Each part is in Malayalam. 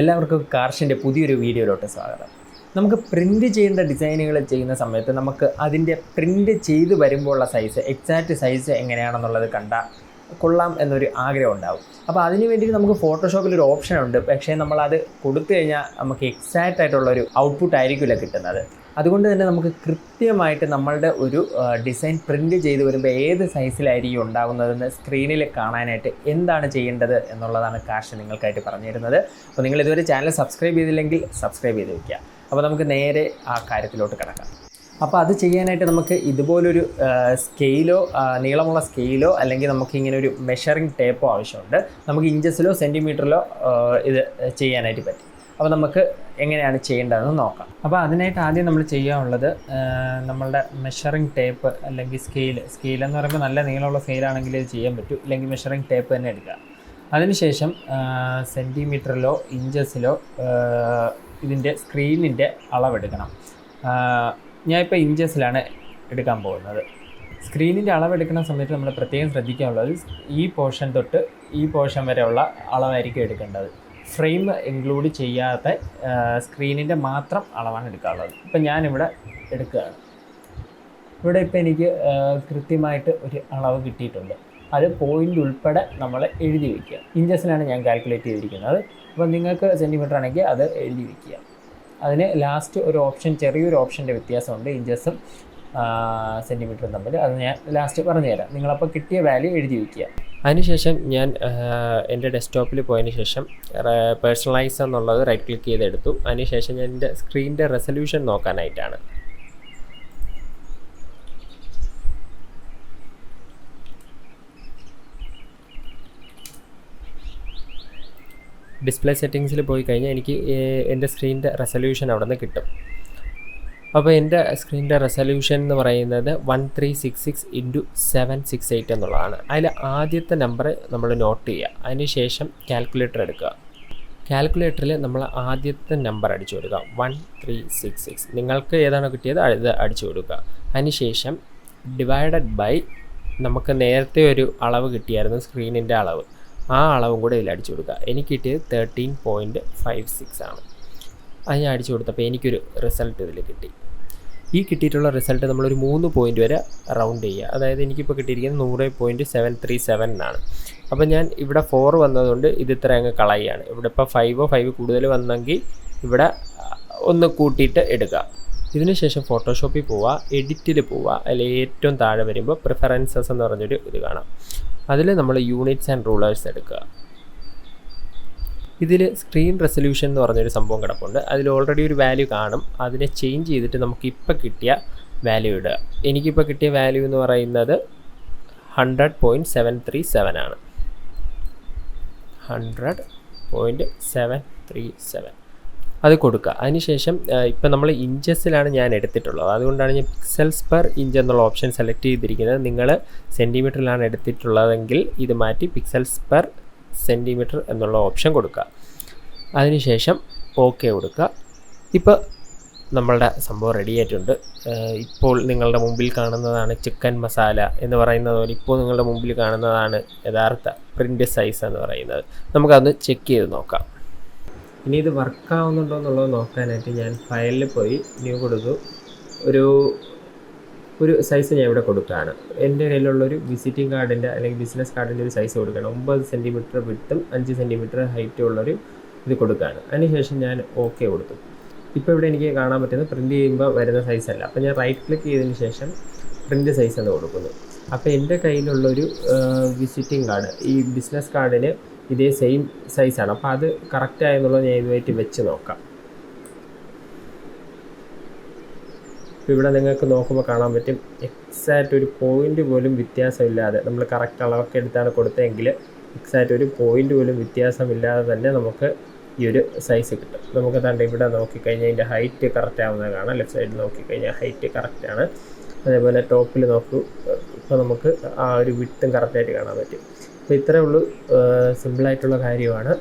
എല്ലാവർക്കും കാർഷിൻ്റെ പുതിയൊരു വീഡിയോയിലോട്ട് സ്വാഗതം. നമുക്ക് പ്രിൻറ്റ് ചെയ്യേണ്ട ഡിസൈനുകൾ ചെയ്യുന്ന സമയത്ത് നമുക്ക് അതിൻ്റെ പ്രിൻറ്റ് ചെയ്ത് വരുമ്പോഴുള്ള സൈസ്, എക്സാക്റ്റ് സൈസ് എങ്ങനെയാണെന്നുള്ളത് കണ്ടാൽ കൊള്ളാം എന്നൊരു ആഗ്രഹം ഉണ്ടാവും. അപ്പോൾ അതിന് വേണ്ടി നമുക്ക് ഫോട്ടോഷോപ്പിലൊരു ഓപ്ഷൻ ഉണ്ട്. പക്ഷേ നമ്മളത് കൊടുത്തു കഴിഞ്ഞാൽ നമുക്ക് എക്സാക്റ്റ് ആയിട്ടുള്ളൊരു ഔട്ട്പുട്ട് ആയിരിക്കില്ല കിട്ടുന്നത്. അതുകൊണ്ട് തന്നെ നമുക്ക് കൃത്യമായിട്ട് നമ്മളുടെ ഒരു ഡിസൈൻ പ്രിൻറ്റ് ചെയ്ത് വരുമ്പോൾ ഏത് സൈസിലായിരിക്കും ഉണ്ടാകുന്നതെന്ന് സ്ക്രീനിൽ കാണാനായിട്ട് എന്താണ് ചെയ്യേണ്ടത് എന്നുള്ളതാണ് കാർഷ് നിങ്ങൾക്കായിട്ട് പറഞ്ഞു തരുന്നത്. അപ്പോൾ നിങ്ങൾ ഇതുവരെ ചാനൽ സബ്സ്ക്രൈബ് ചെയ്തില്ലെങ്കിൽ സബ്സ്ക്രൈബ് ചെയ്ത് വയ്ക്കുക. അപ്പോൾ നമുക്ക് നേരെ ആ കാര്യത്തിലോട്ട് കിടക്കാം. അപ്പോൾ അത് ചെയ്യാനായിട്ട് നമുക്ക് ഇതുപോലൊരു സ്കെയിലോ, നീളമുള്ള സ്കെയിലോ, അല്ലെങ്കിൽ നമുക്കിങ്ങനെ ഒരു മെഷറിംഗ് ടേപ്പോ ആവശ്യമുണ്ട്. നമുക്ക് ഇഞ്ചസിലോ സെൻറ്റിമീറ്ററിലോ ഇത് ചെയ്യാനായിട്ട് പറ്റും. അപ്പോൾ നമുക്ക് എങ്ങനെയാണ് ചെയ്യേണ്ടതെന്ന് നോക്കാം. അപ്പോൾ അതിനായിട്ട് ആദ്യം നമ്മൾ ചെയ്യാനുള്ളത് നമ്മളുടെ മെഷറിംഗ് ടേപ്പ് അല്ലെങ്കിൽ സ്കെയിൽ എന്ന് പറയുമ്പോൾ നല്ല നീളമുള്ള സ്കെയിലാണെങ്കിൽ ഇത് ചെയ്യാൻ പറ്റും, അല്ലെങ്കിൽ മെഷറിംഗ് ടേപ്പ് തന്നെ എടുക്കുക. അതിനുശേഷം സെൻറ്റിമീറ്ററിലോ ഇഞ്ചസിലോ ഇതിൻ്റെ സ്ക്രീനിൻ്റെ അളവെടുക്കണം. ഞാനിപ്പോൾ ഇഞ്ചസിലാണ് എടുക്കാൻ പോകുന്നത്. സ്ക്രീനിൻ്റെ അളവെടുക്കുന്ന സമയത്ത് നമ്മൾ പ്രത്യേകം ശ്രദ്ധിക്കാനുള്ളത് ഈ പോർഷൻ തൊട്ട് ഈ പോർഷൻ വരെയുള്ള അളവായിരിക്കും എടുക്കേണ്ടത്. ഫ്രെയിം ഇൻക്ലൂഡ് ചെയ്യാത്ത സ്ക്രീനിൻ്റെ മാത്രം അളവാണ് എടുക്കാനുള്ളത്. ഇപ്പം ഞാനിവിടെ എടുക്കുകയാണ്. ഇവിടെ ഇപ്പോൾ എനിക്ക് കൃത്യമായിട്ട് ഒരു അളവ് കിട്ടിയിട്ടുണ്ട്. അത് പോയിൻ്റ് ഉൾപ്പെടെ നമ്മൾ എഴുതി വയ്ക്കുക. ഇഞ്ചസിലാണ് ഞാൻ കാൽക്കുലേറ്റ് ചെയ്തിരിക്കുന്നത്. അപ്പോൾ നിങ്ങൾക്ക് സെൻറ്റിമീറ്റർ ആണെങ്കിൽ അത് എഴുതി വയ്ക്കുക. അതിന് ലാസ്റ്റ് ഒരു ഓപ്ഷൻ, ചെറിയൊരു ഓപ്ഷൻ്റെ വ്യത്യാസമുണ്ട് ഇഞ്ചസും സെൻറ്റിമീറ്ററും തമ്മിൽ. അത് ഞാൻ ലാസ്റ്റ് പറഞ്ഞു തരാം. നിങ്ങളപ്പോൾ കിട്ടിയ വാല്യൂ എഴുതി വയ്ക്കുക. അതിനുശേഷം ഞാൻ എൻ്റെ ഡെസ്ക്ടോപ്പിൽ പോയതിന് ശേഷം പേഴ്സണലൈസ് എന്നുള്ളത് റൈറ്റ് ക്ലിക്ക് ചെയ്തെടുത്തു. അതിനുശേഷം ഞാൻ എൻ്റെ സ്ക്രീനിൻ്റെ റെസൊല്യൂഷൻ നോക്കാനായിട്ടാണ്. ഡിസ്പ്ലേ സെറ്റിങ്സിൽ പോയി കഴിഞ്ഞാൽ എനിക്ക് എൻ്റെ സ്ക്രീനിൻ്റെ റെസൊല്യൂഷൻ അവിടെ നിന്ന് കിട്ടും. അപ്പോൾ എൻ്റെ സ്ക്രീനിൻ്റെ റെസൊല്യൂഷൻ എന്ന് പറയുന്നത് 1366x768 എന്നുള്ളതാണ്. അതിൽ ആദ്യത്തെ നമ്പർ നമ്മൾ നോട്ട് ചെയ്യുക. അതിനുശേഷം കാൽക്കുലേറ്റർ എടുക്കുക. കാൽക്കുലേറ്ററിൽ നമ്മൾ ആദ്യത്തെ നമ്പർ അടിച്ചു കൊടുക്കുക, 1366. നിങ്ങൾക്ക് ഏതാണോ കിട്ടിയത് അത് അടിച്ചു കൊടുക്കുക. അതിനുശേഷം ഡിവൈഡഡ് ബൈ, നമുക്ക് നേരത്തെ ഒരു അളവ് കിട്ടിയായിരുന്നു സ്ക്രീനിൻ്റെ അളവ്, ആ അളവും കൂടെ ഇതിൽ അടിച്ചു കൊടുക്കുക. എനിക്ക് കിട്ടിയത് 13.56 ആണ്. അത് ഞാൻ അടിച്ചു കൊടുത്തപ്പോൾ എനിക്കൊരു റിസൾട്ട് ഇതിൽ കിട്ടി. ഈ കിട്ടിയിട്ടുള്ള റിസൾട്ട് നമ്മളൊരു 3 പോയിൻ്റ് വരെ റൗണ്ട് ചെയ്യുക. അതായത് എനിക്കിപ്പോൾ കിട്ടിയിരിക്കുന്നത് 100.737 എന്നാണ്. അപ്പോൾ ഞാൻ ഇവിടെ 4 വന്നതുകൊണ്ട് ഇത് ഇത്ര അങ്ങ് കളയുകയാണ്. ഇവിടെ ഇപ്പോൾ 5 കൂടുതൽ വന്നെങ്കിൽ ഇവിടെ ഒന്ന് കൂട്ടിയിട്ട് എടുക്കുക. ഇതിന് ശേഷം ഫോട്ടോഷോപ്പിൽ പോവുക, എഡിറ്റിൽ പോവുക. അതിൽ ഏറ്റവും താഴെ വരുമ്പോൾ പ്രിഫറൻസസ് എന്ന് പറഞ്ഞൊരു ഇത് കാണാം. അതിൽ നമ്മൾ യൂണിറ്റ്സ് ആൻഡ് റൂളേഴ്സ് എടുക്കുക. ഇതിൽ സ്ക്രീൻ റെസൊല്യൂഷൻ എന്ന് പറഞ്ഞൊരു സംഭവം കിടപ്പുണ്ട്. അതിൽ ഓൾറെഡി ഒരു വാല്യൂ കാണും. അതിനെ ചേഞ്ച് ചെയ്തിട്ട് നമുക്കിപ്പോൾ കിട്ടിയ വാല്യൂ ഇടുക. എനിക്കിപ്പോൾ കിട്ടിയ വാല്യൂ എന്ന് പറയുന്നത് 100.737 ആണ്. 100.737 അത് കൊടുക്കുക. അതിനുശേഷം ഇപ്പം നമ്മൾ ഇഞ്ചസിലാണ് ഞാൻ എടുത്തിട്ടുള്ളത്. അതുകൊണ്ടാണ് ഞാൻ പിക്സൽസ് പെർ ഇഞ്ച് എന്നുള്ള ഓപ്ഷൻ സെലക്ട് ചെയ്തിരിക്കുന്നത്. നിങ്ങൾ സെൻറ്റിമീറ്ററിലാണ് എടുത്തിട്ടുള്ളതെങ്കിൽ ഇത് മാറ്റി പിക്സൽസ് പെർ സെൻറ്റിമീറ്റർ എന്നുള്ള ഓപ്ഷൻ കൊടുക്കുക. അതിനുശേഷം ഓക്കെ കൊടുക്കുക. ഇപ്പോൾ നമ്മളുടെ സംഭവം റെഡി ആയിട്ടുണ്ട്. ഇപ്പോൾ നിങ്ങളുടെ മുമ്പിൽ കാണുന്നതാണ് ചിക്കൻ മസാല എന്ന് പറയുന്നത് പോലെ ഇപ്പോൾ നിങ്ങളുടെ മുമ്പിൽ കാണുന്നതാണ് യഥാർത്ഥ പ്രിൻ്റ് സൈസ് എന്ന് പറയുന്നത്. നമുക്കതൊന്ന് ചെക്ക് ചെയ്ത് നോക്കാം. ഇനി ഇത് വർക്കാവുന്നുണ്ടോ എന്നുള്ളത് നോക്കാനായിട്ട് ഞാൻ ഫയലിൽ പോയി ന്യൂ കൊടുത്തു. ഒരു സൈസ് ഞാൻ ഇവിടെ കൊടുക്കുകയാണ്. എൻ്റെ കയ്യിലുള്ളൊരു വിസിറ്റിംഗ് കാർഡിൻ്റെ അല്ലെങ്കിൽ ബിസിനസ് കാർഡിൻ്റെ ഒരു സൈസ് കൊടുക്കുകയാണ്. 9 സെൻറ്റിമീറ്റർ വിഡ്ത്തും 5 സെൻറ്റിമീറ്റർ ഹൈറ്റും ഉള്ളൊരു ഇത് കൊടുക്കുകയാണ്. അതിനുശേഷം ഞാൻ ഓക്കെ കൊടുത്തു. ഇപ്പോൾ ഇവിടെ എനിക്ക് കാണാൻ പറ്റുന്നത് പ്രിൻറ്റ് ചെയ്യുമ്പോൾ വരുന്ന സൈസല്ല. അപ്പോൾ ഞാൻ റൈറ്റ് ക്ലിക്ക് ചെയ്തതിന് ശേഷം പ്രിൻറ്റ് സൈസ് എന്ന് കൊടുക്കുന്നു. അപ്പോൾ എൻ്റെ കയ്യിലുള്ളൊരു വിസിറ്റിംഗ് കാർഡ്, ഈ ബിസിനസ് കാർഡിന് ഇതേ സെയിം സൈസാണ്. അപ്പോൾ അത് കറക്റ്റായെന്നുള്ളത് ഞാൻ ഇതുമായിട്ട് വെച്ച് നോക്കാം. ഇവിടെ നിങ്ങൾക്ക് നോക്കുമ്പോൾ കാണാൻ പറ്റും എക്സാക്റ്റ് ഒരു പോയിൻ്റ് പോലും വ്യത്യാസമില്ലാതെ, നമ്മൾ കറക്റ്റ് അളവൊക്കെ എടുത്താണ് കൊടുത്തതെങ്കിൽ എക്സാക്റ്റ് ഒരു പോയിൻ്റ് പോലും വ്യത്യാസമില്ലാതെ തന്നെ നമുക്ക് ഈ ഒരു സൈസ് കിട്ടും. നമുക്ക് തന്നെ ഇവിടെ നോക്കിക്കഴിഞ്ഞാൽ ഇതിൻ്റെ ഹൈറ്റ് കറക്റ്റ് ആവുന്നത് കാണാം. ലെഫ്റ്റ് സൈഡിൽ നോക്കിക്കഴിഞ്ഞാൽ ഹൈറ്റ് കറക്റ്റാണ്. അതേപോലെ ടോപ്പിൽ നോക്കൂ, ഇപ്പോൾ നമുക്ക് ആ ഒരു വിഡ്ത്തും കറക്റ്റായിട്ട് കാണാൻ പറ്റും. അപ്പോൾ ഇത്രയേ ഉള്ളൂ, സിമ്പിളായിട്ടുള്ള കാര്യമാണ്.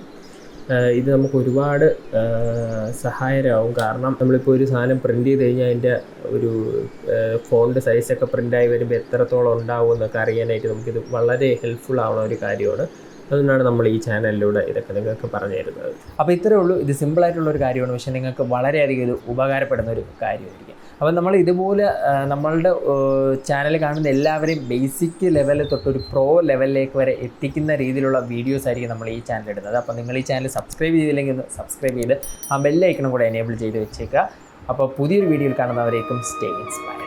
ഇത് നമുക്ക് ഒരുപാട് സഹായകരമാവും. കാരണം നമ്മളിപ്പോൾ ഒരു സാധനം പ്രിൻറ്റ് ചെയ്ത് കഴിഞ്ഞാൽ അതിൻ്റെ ഒരു ഫോണ്ട് സൈസൊക്കെ പ്രിൻ്റായി വരുമ്പോൾ എത്രത്തോളം ഉണ്ടാവും എന്നൊക്കെ അറിയാനായിട്ട് നമുക്കിത് വളരെ ഹെൽപ്ഫുൾ ആവുന്ന ഒരു കാര്യമാണ്. അതുകൊണ്ടാണ് നമ്മൾ ഈ ചാനലിലൂടെ ഇതൊക്കെ നിങ്ങൾക്ക് പറഞ്ഞു തരുന്നത്. അപ്പോൾ ഇത്രയേ ഉള്ളൂ. ഇത് സിമ്പിളായിട്ടുള്ളൊരു കാര്യമാണ്, പക്ഷേ നിങ്ങൾക്ക് വളരെയധികം ഇത് ഉപകാരപ്പെടുന്ന ഒരു കാര്യമായിരിക്കും. അപ്പോൾ നമ്മൾ ഇതുപോലെ നമ്മളുടെ ചാനൽ കാണുന്ന എല്ലാവരെയും ബേസിക് ലെവലിൽ തൊട്ടൊരു പ്രോ ലെവലിലേക്ക് വരെ എത്തിക്കുന്ന രീതിയിലുള്ള വീഡിയോസ് ആയിരിക്കും നമ്മൾ ഈ ചാനൽ ഇടുന്നത്. അപ്പോൾ നിങ്ങൾ ഈ ചാനൽ സബ്സ്ക്രൈബ് ചെയ്തില്ലെങ്കിൽ ഒന്ന് സബ്സ്ക്രൈബ് ചെയ്ത് ആ ബെല്ലൈക്കണും കൂടെ എനേബിൾ ചെയ്ത് വെച്ചേക്കുക. അപ്പോൾ പുതിയൊരു വീഡിയോയിൽ കാണുന്നവരേക്കും സ്റ്റേ ഇൻസ്പയർഡ്.